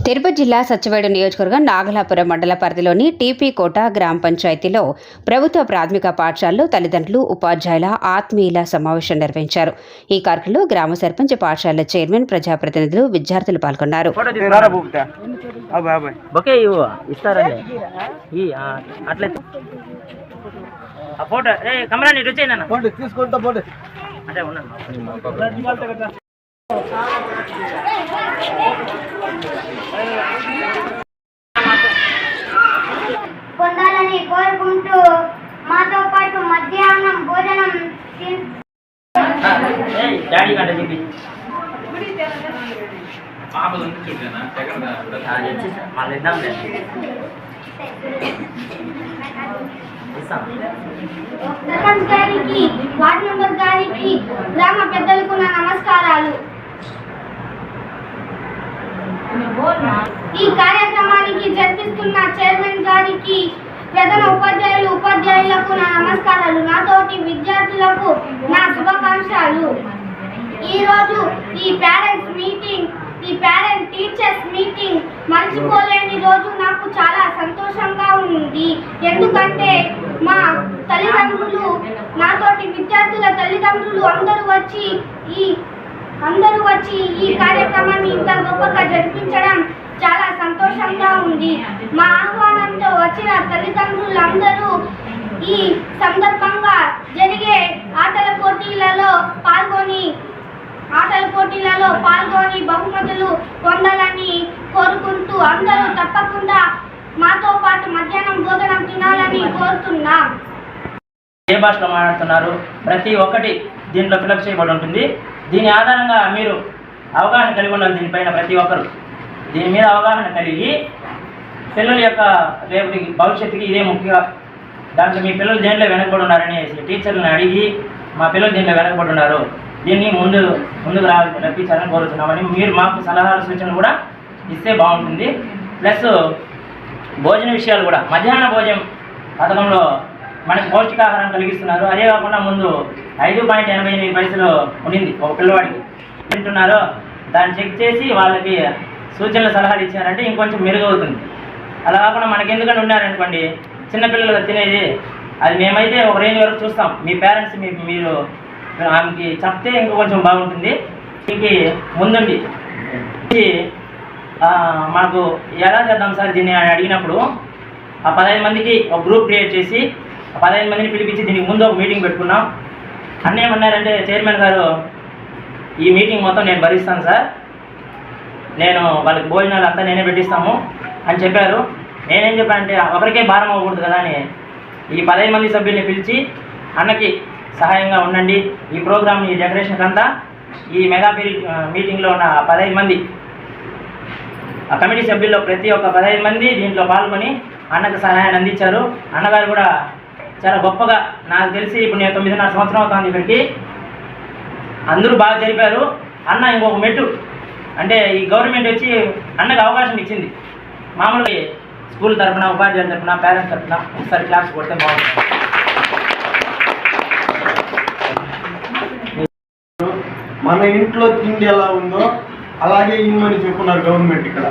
తిరుపతి జిల్లా సత్యవేడు నియోజకవర్గం నాగలాపురం మండల పరిధిలోని టీపీ కోట గ్రామ పంచాయతీలో ప్రభుత్వ ప్రాథమిక పాఠశాలలో తల్లిదండ్రులు ఉపాధ్యాయుల ఆత్మీయుల సమావేశం నిర్వహించారు. ఈ కార్యక్రమంలో గ్రామ సర్పంచ్, పాఠశాల చైర్మన్, ప్రజాప్రతినిధులు, విద్యార్థులు పాల్గొన్నారు. పొందాలని కోరుకుంటూ మాతో పాటు మధ్యాహ్నం భోజనం సర్పంచ్ గారికి, వార్డు మెంబర్ గారికి, గ్రామ పెద్దలకు నా నమస్కారాలు. ఈ కార్యక్రమానికి జరిపిస్తున్న చైర్మన్ గారికి, ప్రధాన ఉపాధ్యాయులకు నా నమస్కారాలు. నాతోటి విద్యార్థులకు నా శుభాకాంక్షలు. ఈరోజు ఈ పేరెంట్ టీచర్స్ మీటింగ్ మర్చిపోలేని రోజు. నాకు చాలా సంతోషంగా ఉంది. ఎందుకంటే మా తల్లిదండ్రులు, నాతోటి విద్యార్థుల తల్లిదండ్రులు అందరూ వచ్చి ఈ కార్యక్రమాన్ని ఇంత గొప్పగా జరిపించడం చాలా సంతోషంగా ఉంది. మా ఆహ్వానంతో వచ్చిన తల్లిదండ్రులందరూ ఈ సందర్భంగా జరిగే ఆటల పోటీలలో పాల్గొని బహుమతులు పొందాలని కోరుకుంటూ అందరూ తప్పకుండా మాతో పాటు మధ్యాహ్నం భోజనం తినాలని కోరుతున్నాం. ఏ భాషలో మాట్లాడుతున్నారు ప్రతి ఒక్కటి దీంట్లో ఫిలప్ చేయబడి ఉంటుంది. దీని ఆధారంగా మీరు అవగాహన కలిగి ఉండాలి. దీనిపైన ప్రతి ఒక్కరు దీని మీద అవగాహన కలిగి పిల్లల యొక్క రేపటి భవిష్యత్తుకి ఇదే ముఖ్యంగా. దాంట్లో మీ పిల్లలు దేంట్లో వెనకబడి ఉన్నారని టీచర్లను అడిగి మా పిల్లలు దీంట్లో వెనకబడి ఉన్నారు, దీన్ని ముందుకు రప్పించాలని కోరుతున్నామని మీరు మాకు సలహాలు, సూచనలు కూడా ఇస్తే బాగుంటుంది. ప్లస్ భోజన విషయాలు కూడా మధ్యాహ్న భోజనం పథకంలో మనకి పౌష్టికాహారం కలిగిస్తున్నారు. అదే కాకుండా ముందు 5.88 పైసలు ఉండింది ఒక పిల్లవాడికి. తింటున్నారో దాన్ని చెక్ చేసి వాళ్ళకి సూచనలు, సలహాలు ఇచ్చారంటే ఇంకొంచెం మెరుగవుతుంది. అలా కాకుండా మనకి ఎందుకని ఉన్నారనుకోండి, చిన్నపిల్లలు తినేది అది మేమైతే ఒక రేంజ్ వరకు చూస్తాం. మీ పేరెంట్స్ మీరు ఆమెకి చెప్తే ఇంకా కొంచెం బాగుంటుంది. దీనికి ముందుండి మాకు ఎలా చేద్దాం సార్ దీన్ని అని అడిగినప్పుడు ఆ 15 మందికి ఒక గ్రూప్ క్రియేట్ చేసి 15 మందిని పిలిపించి దీనికి ముందు ఒక మీటింగ్ పెట్టుకున్నాం. అన్నీ ఏమన్నారంటే, చైర్మన్ గారు ఈ మీటింగ్ మొత్తం నేను భరిస్తాను సార్, నేను వాళ్ళకి భోజనాలు అంతా నేనే పెట్టిస్తాము అని చెప్పారు. నేనేం చెప్పానంటే ఒకరికే భారం అవ్వకూడదు కదా అని ఈ 15 మంది సభ్యుల్ని పిలిచి అన్నకి సహాయంగా ఉండండి, ఈ ప్రోగ్రామ్ని, ఈ డెకరేషన్ అంతా ఈ మెగా మీటింగ్లో ఉన్న 15 మంది ఆ కమిటీ సభ్యుల్లో ప్రతి ఒక్క 15 మంది దీంట్లో పాల్గొని అన్నకు సహాయాన్ని అందించారు. అన్నగారు కూడా చాలా గొప్పగా, నాకు తెలిసి ఇప్పుడు నేను 9.5 సంవత్సరం అవుతుంది ఇక్కడికి, అందరూ బాగా జరిపారు. అన్న ఇంకొక మెట్టు అంటే ఈ గవర్నమెంట్ వచ్చి అన్నకు అవకాశం ఇచ్చింది. మామూలుగా స్కూల్ తరఫున, ఉపాధ్యాయుల తరఫున, పేరెంట్స్ తరఫున ఒకసారి క్లాస్ కొడితే బాగుంటుంది. మన ఇంట్లో తిండి ఎలా ఉందో అలాగే ఇమ్మని చెప్పున్నారు గవర్నమెంట్. ఇక్కడ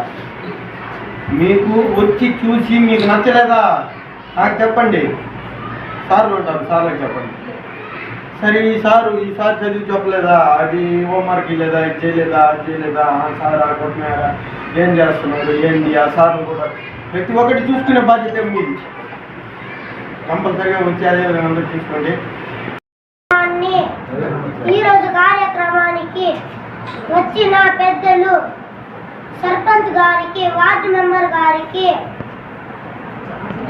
మీకు వచ్చి చూసి మీకు నచ్చలేదా నాకు చెప్పండి, సార్లు ఉంటారు, సార్లకు చెప్పండి. సరే ఈసారి చదివి చెప్పలేదా, అది హోంవర్క్ లేదా, ఇది చేయలేదా, అది చేయలేదా, సార్ కొట్టినారా, ఏం చేస్తున్నారు, ఏంటి, ఆ సార్లు కూడా ప్రతి ఒక్కటి చూసుకునే బాధ్యత మీది. కంపల్సరీగా వచ్చి అదే విధంగా అందరూ చూసుకోండి. ఈరోజు కార్యక్రమానికి వచ్చిన పెద్దలు, సర్పంచ్ గారికి, వార్డు మెంబర్ గారికి,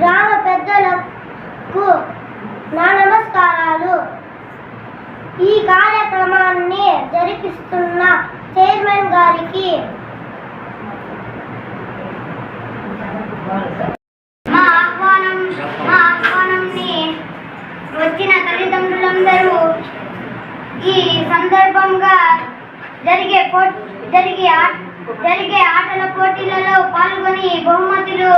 గ్రామ పెద్దలకు నా నమస్కారాలు. ఈ కార్యక్రమాన్ని జరిపిస్తున్న చైర్మన్ గారికి, మా ఆహ్వానంని వచ్చిన తల్లిదండ్రులందరూ ఈ సందర్భంగా జరిగే ఆటల పోటీలలో పాల్గొని బహుమతులు